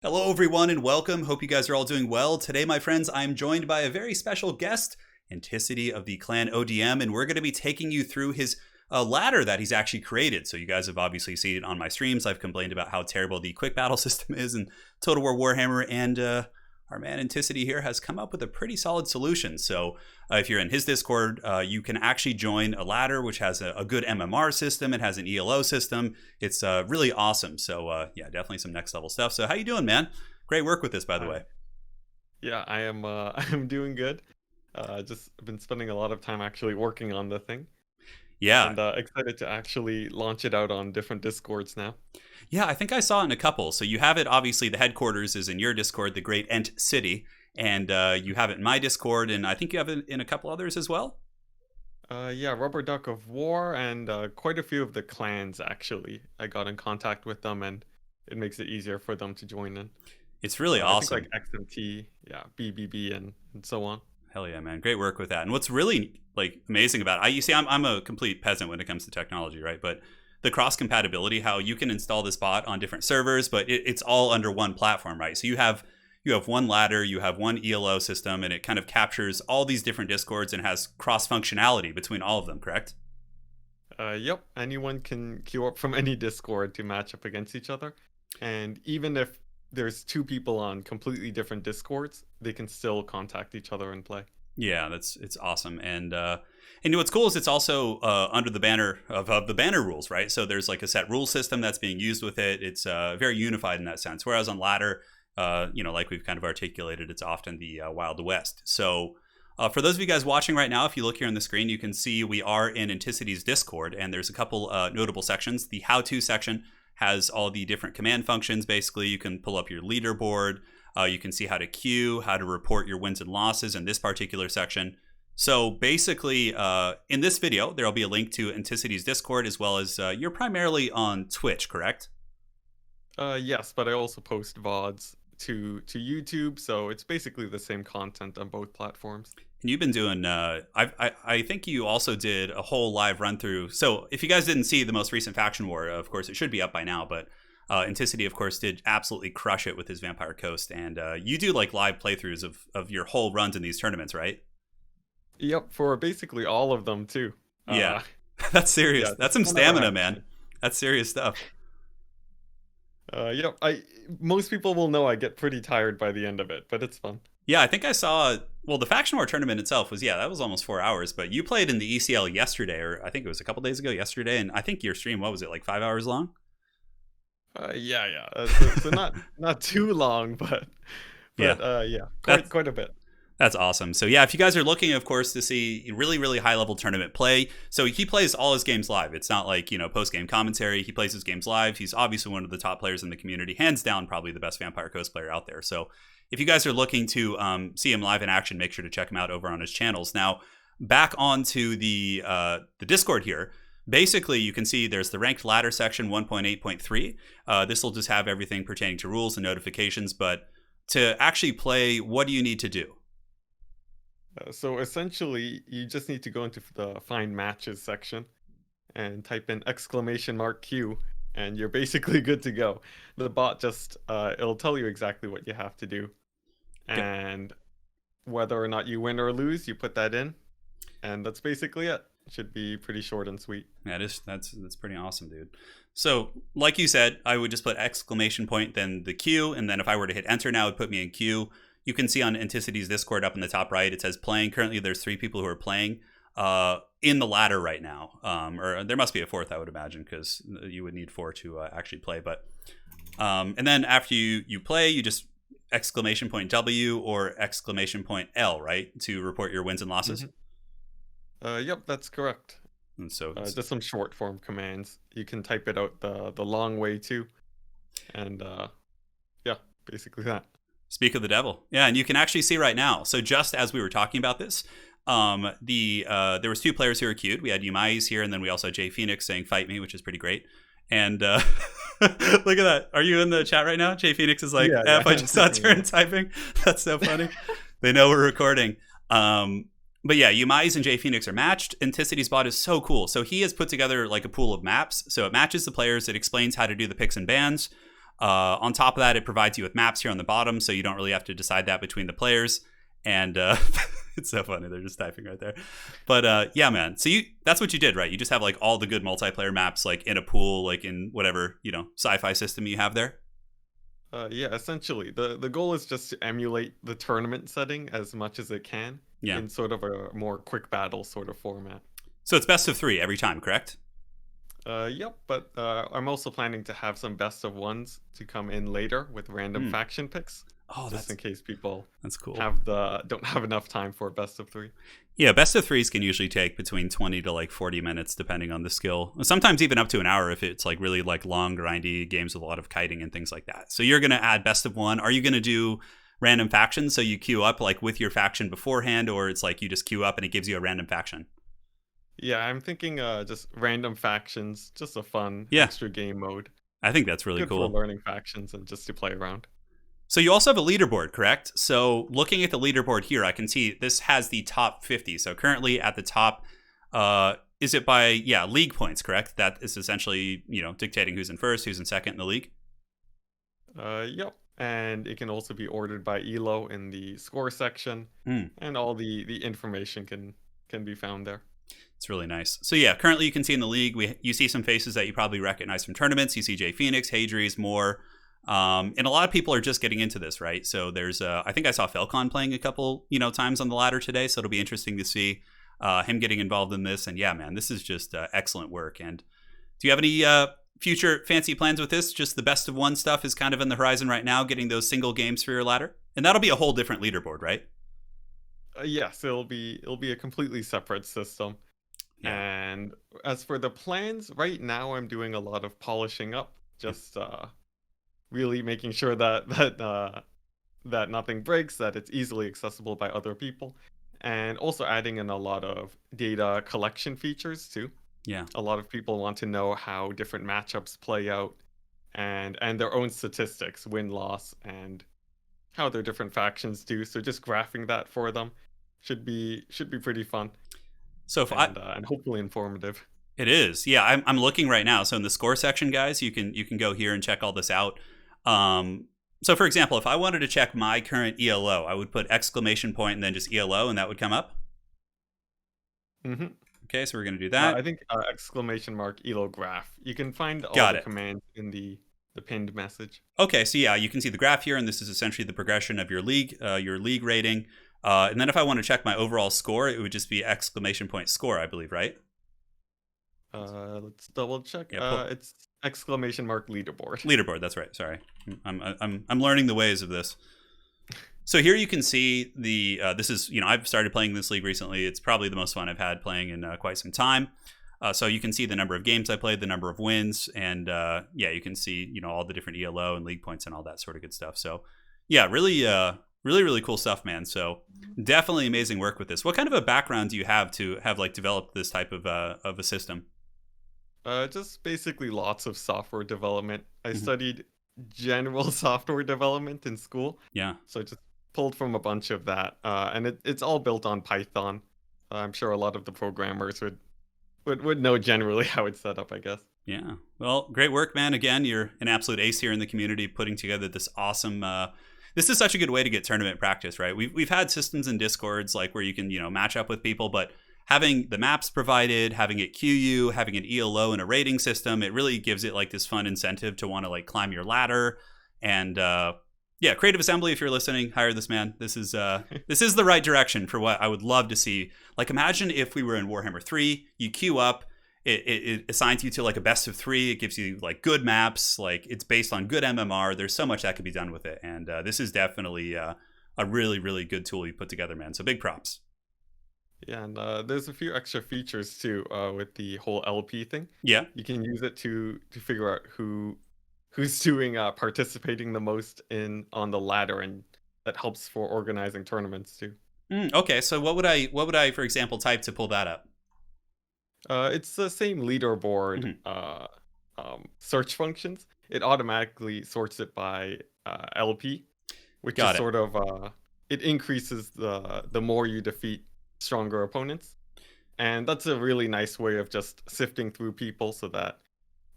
Hello, everyone, and welcome. Hope you guys are all doing well. Today, my friends, I'm joined by a very special guest, Enticity of the clan ODM, and we're going to be taking you through his ladder that he's actually created. So you guys have obviously seen it on my streams. I've complained about how terrible the quick battle system is in Total War Warhammer, and our man Enticity here has come up with a pretty solid solution. So if you're in his Discord, you can actually join a ladder which has a good MMR system. It has an ELO system. It's really awesome. So yeah, definitely some next level stuff. So how you doing, man? Great work with this, by the way. Yeah, I am. I'm doing good. Just been spending a lot of time actually working on the thing. Yeah. And excited to actually launch it out on different Discords now. Yeah, I think I saw it in a couple. So you have it, obviously, the headquarters is in your Discord, the Great Ent City. And you have it in my Discord, and I think you have it in a couple others as well. Yeah, Rubber Duck of War and quite a few of the clans, actually. I got in contact with them, and it makes it easier for them to join in. It's really awesome. I think like XMT, yeah, BBB, and so on. Hell yeah, man. Great work with that. And what's really amazing about it, you see, I'm a complete peasant when it comes to technology, right? But the cross compatibility, how you can install this bot on different servers, but it's all under one platform, right? So you have one ladder, you have one ELO system, and it kind of captures all these different Discords and has cross functionality between all of them, correct? Yep. Anyone can queue up from any Discord to match up against each other. And even if there's two people on completely different Discords, they can still contact each other and play. Yeah, it's awesome. And what's cool is it's also under the banner of the banner rules, right? So there's like a set rule system that's being used with it. It's very unified in that sense. Whereas on ladder, like we've kind of articulated, it's often the Wild West. So for those of you guys watching right now, if you look here on the screen, you can see we are in Enticity's Discord, and there's a couple notable sections. The how-to section has all the different command functions. Basically, you can pull up your leaderboard. You can see how to queue, how to report your wins and losses in this particular section. So basically, in this video, there'll be a link to Enticity's Discord, as well as you're primarily on Twitch, correct? Yes, but I also post VODs to YouTube, so it's basically the same content on both platforms. And you've been doing, I think you also did a whole live run through. So if you guys didn't see the most recent faction war, of course, it should be up by now, but Enticity, of course, did absolutely crush it with his Vampire Coast. And you do like live playthroughs of your whole runs in these tournaments, right? Yep, for basically all of them, too. Yeah, that's serious. Yeah, that's some stamina, man. That's serious stuff. Yep, most people will know I get pretty tired by the end of it, but it's fun. Yeah, I think I saw, well, the Faction War tournament itself was, that was almost 4 hours, but you played in the ECL yesterday, or I think it was a couple days ago yesterday, and I think your stream, what was it, like 5 hours long? Yeah. So not too long, but quite a bit. That's awesome. So yeah, if you guys are looking, of course, to see really, really high level tournament play, so he plays all his games live. It's not like, post game commentary. He plays his games live. He's obviously one of the top players in the community, hands down, probably the best Vampire Coast player out there. So if you guys are looking to see him live in action, make sure to check him out over on his channels. Now, back onto the Discord here. Basically, you can see there's the ranked ladder section 1.8.3. This will just have everything pertaining to rules and notifications. But to actually play, what do you need to do? So essentially, you just need to go into the Find Matches section and type in !Q, and you're basically good to go. The bot just, it'll tell you exactly what you have to do. Okay. And whether or not you win or lose, you put that in. And that's basically it. Should be pretty short and sweet. Yeah, that's pretty awesome, dude. So, like you said, I would just put !, then the Q, and then if I were to hit enter now, it would put me in queue. You can see on Enticity's Discord up in the top right, it says playing. Currently, there's 3 people who are playing in the ladder right now. Or there must be a 4th, I would imagine, because you would need 4 to actually play. But and then after you play, you just !W or !L, right, to report your wins and losses. Mm-hmm. Yep, that's correct. And so just some short form commands. You can type it out the long way too, and yeah, basically that. Speak of the devil. Yeah, and you can actually see right now. So just as we were talking about this, there was 2 players who were queued. We had Umais here, and then we also had Jay Phoenix saying "Fight me," which is pretty great. And look at that. Are you in the chat right now? Jay Phoenix is like, "F, I just saw Turin typing." That's so funny. They know we're recording. But yeah, Umais and Jay Phoenix are matched. Enticity's bot is so cool. So he has put together like a pool of maps. So it matches the players. It explains how to do the picks and bans. On top of that, it provides you with maps here on the bottom, so you don't really have to decide that between the players. And it's so funny, they're just typing right there. But yeah, man. So that's what you did, right? You just have like all the good multiplayer maps like in a pool, like in whatever, sci-fi system you have there. Yeah, essentially, the goal is just to emulate the tournament setting as much as it can Yeah. in sort of a more quick battle sort of format. So it's best of 3 every time, correct? Yep, but I'm also planning to have some best of ones to come in later with random faction picks. Oh, just in case people that's cool. Don't have enough time for best of 3. Yeah, best of 3s can usually take between 20 to like 40 minutes depending on the skill. Sometimes even up to an hour if it's like really like long, grindy games with a lot of kiting and things like that. So you're going to add best of 1. Are you going to do random factions so you queue up like with your faction beforehand, or it's like you just queue up and it gives you a random faction? Yeah, I'm thinking just random factions, just a fun extra game mode. I think that's really Good cool. for learning factions and just to play around. So you also have a leaderboard, correct? So looking at the leaderboard here, I can see this has the top 50. So currently at the top, is it by, league points, correct? That is essentially, dictating who's in first, who's in second in the league? Yep. And it can also be ordered by ELO in the score section. And all the information can be found there. It's really nice. So yeah, currently you can see in the league, you see some faces that you probably recognize from tournaments. You see Jay Phoenix, Hadries, Moore. And a lot of people are just getting into this, right? So there's, I think I saw Felcon playing a couple, times on the ladder today. So it'll be interesting to see him getting involved in this. And yeah, man, this is just excellent work. And do you have any future fancy plans with this? Just the best of 1 stuff is kind of in the horizon right now, getting those single games for your ladder. And that'll be a whole different leaderboard, right? Yes, it'll be a completely separate system. Yeah. And as for the plans, right now I'm doing a lot of polishing up, just really making sure that nothing breaks, that it's easily accessible by other people, and also adding in a lot of data collection features too. Yeah. A lot of people want to know how different matchups play out and their own statistics, win-loss, and how their different factions do. So just graphing that for them should be pretty fun. So and hopefully informative. It is. Yeah, I'm looking right now. So in the score section, guys, you can go here and check all this out. So for example, if I wanted to check my current ELO, I would put exclamation point and then just ELO, and that would come up. Mm-hmm. Okay, so we're going to do that. I think exclamation mark ELO graph. You can find all the commands in the pinned message. Okay, so yeah, you can see the graph here, and this is essentially the progression of your league rating. And then if I want to check my overall score, it would just be exclamation point score, I believe, right? Let's double check. Yeah, it's exclamation mark leaderboard. Leaderboard, that's right. Sorry, I'm learning the ways of this. So here you can see this is, I've started playing this league recently. It's probably the most fun I've had playing in quite some time. So you can see the number of games I played, the number of wins, and you can see all the different ELO and league points and all that sort of good stuff. So yeah, really really cool stuff, man. So definitely amazing work with this. What kind of a background do you have to have like developed this type of a system? Just basically lots of software development. I studied general software development in school. Yeah. So I just pulled from a bunch of that, and it's all built on Python. I'm sure a lot of the programmers would know generally how it's set up, I guess. Yeah. Well, great work, man. Again, you're an absolute ace here in the community, putting together this awesome. This is such a good way to get tournament practice, right? We've had systems and Discords like where you can match up with people, but having the maps provided, having it queue you, having an ELO and a rating system, it really gives it like this fun incentive to want to like climb your ladder. And Creative Assembly, if you're listening, hire this man. This is the right direction for what I would love to see. Like imagine if we were in Warhammer 3, you queue up, it assigns you to like a best of 3. It gives you like good maps, like it's based on good MMR. There's so much that could be done with it. And this is definitely a really, really good tool you put together, man. So big props. Yeah, and there's a few extra features too with the whole LP thing. Yeah. You can use it to figure out who's doing participating the most on the ladder, and that helps for organizing tournaments too. Okay, so what would I for example type to pull that up? It's the same leaderboard search functions. It automatically sorts it by LP, which is sort of it increases the more you defeat stronger opponents, and that's a really nice way of just sifting through people so that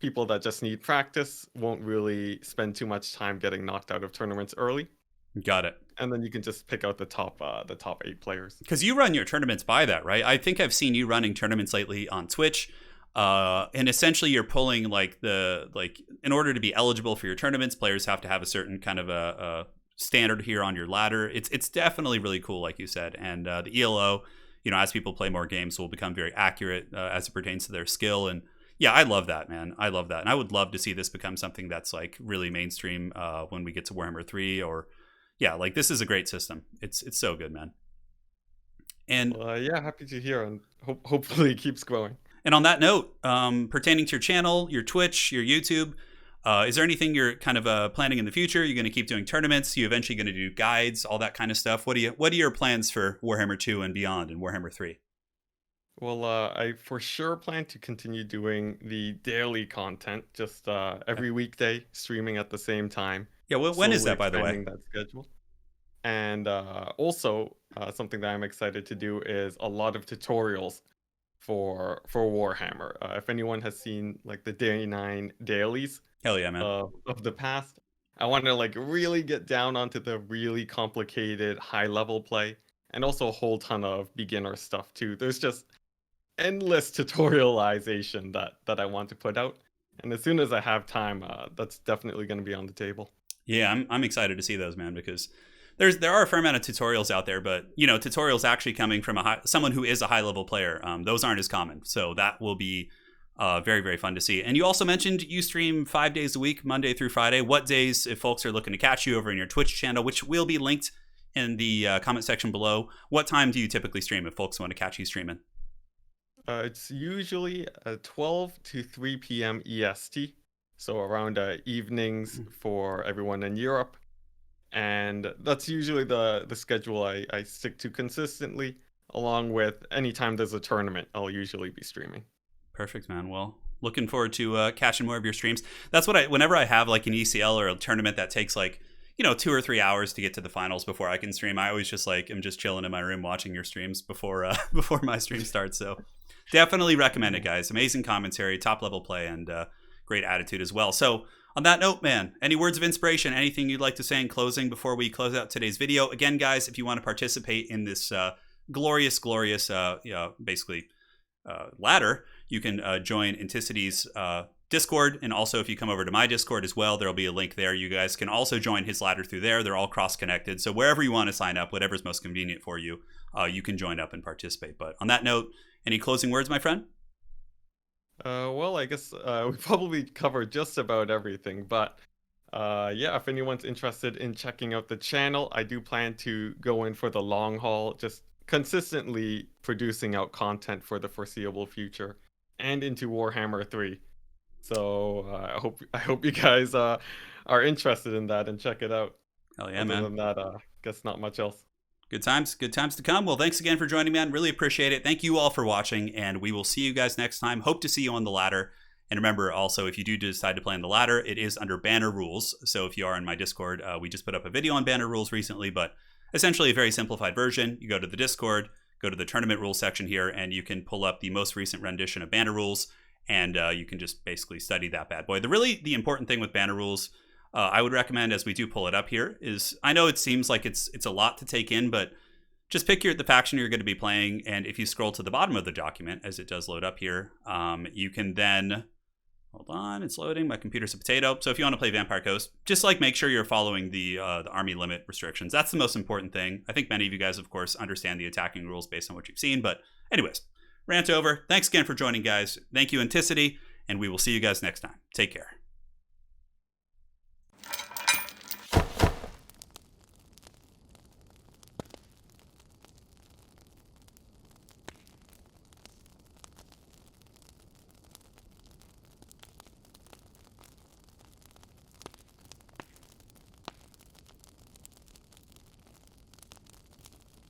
people that just need practice won't really spend too much time getting knocked out of tournaments early. Got it. And then you can just pick out the top 8 players. Because you run your tournaments by that, right? I think I've seen you running tournaments lately on Twitch. And essentially you're pulling in order to be eligible for your tournaments, players have to have a certain kind of a standard here on your ladder. It's definitely really cool, like you said. And the ELO, as people play more games, will become very accurate as it pertains to their skill. And yeah, I love that, man. I love that. And I would love to see this become something that's like really mainstream when we get to Warhammer 3 or yeah, like this is a great system. It's so good, man. And yeah, happy to hear, and hopefully it keeps growing. And on that note, pertaining to your channel, your Twitch, your YouTube, is there anything you're kind of planning in the future? You're going to keep doing tournaments? You eventually going to do guides, all that kind of stuff? What are your plans for Warhammer 2 and beyond and Warhammer 3? Well, I for sure plan to continue doing the daily content, just every weekday, streaming at the same time. Yeah, when is that, by the way? That schedule. And also, something that I'm excited to do is a lot of tutorials for Warhammer. If anyone has seen like the Day 9 dailies, hell yeah, man, of the past, I want to like really get down onto the really complicated high level play, and also a whole ton of beginner stuff too. There's just endless tutorialization that I want to put out, and as soon as I have time, that's definitely going to be on the table. Yeah, I'm excited to see those, man, because there are a fair amount of tutorials out there, but tutorials actually coming from someone who is a high level player, those aren't as common. So that will be very, very fun to see. And you also mentioned you stream 5 days a week, Monday through Friday. What days, if folks are looking to catch you over in your Twitch channel, which will be linked in the comment section below, what time do you typically stream if folks want to catch you streaming? It's usually 12 to 3 p.m. EST, so around evenings for everyone in Europe. And that's usually the schedule I stick to consistently, along with anytime there's a tournament, I'll usually be streaming. Perfect, man. Well, looking forward to catching more of your streams. That's what whenever I have like an ECL or a tournament that takes like, 2 or 3 hours to get to the finals before I can stream, I always just am just chilling in my room watching your streams before my stream starts. So definitely recommend it, guys. Amazing commentary, top level play, and great attitude as well. So on that note, man, any words of inspiration, anything you'd like to say in closing before we close out today's video? Again, guys, if you want to participate in this glorious, basically ladder, you can join Enticity's Discord. And also, if you come over to my Discord as well, there'll be a link there. You guys can also join his ladder through there. They're all cross-connected. So wherever you want to sign up, whatever's most convenient for you, you can join up and participate. But on that note, any closing words, my friend? Well, I guess we probably covered just about everything, but yeah, if anyone's interested in checking out the channel, I do plan to go in for the long haul, just consistently producing out content for the foreseeable future and into Warhammer 3. So I hope you guys are interested in that and check it out. Hell yeah, Other man. than that, guess not much else. Good times to come. Well, thanks again for joining me, man. Really appreciate it. Thank you all for watching, and we will see you guys next time. Hope to see you on the ladder. And remember, also, if you do decide to play on the ladder, it is under banner rules. So if you are in my Discord, we just put up a video on banner rules recently, but essentially a very simplified version. You go to the Discord, go to the tournament rules section here, and you can pull up the most recent rendition of banner rules, and you can just basically study that bad boy. The important thing with banner rules, I would recommend, as we do pull it up here, is I know it seems like it's a lot to take in, but just pick the faction you're going to be playing, and if you scroll to the bottom of the document, as it does load up here, you can then, hold on, it's loading, my computer's a potato. So if you want to play Vampire Coast, just make sure you're following the army limit restrictions. That's the most important thing. I think many of you guys, of course, understand the attacking rules based on what you've seen, but anyways, rant over. Thanks again for joining, guys. Thank you, Enticity, and we will see you guys next time. Take care.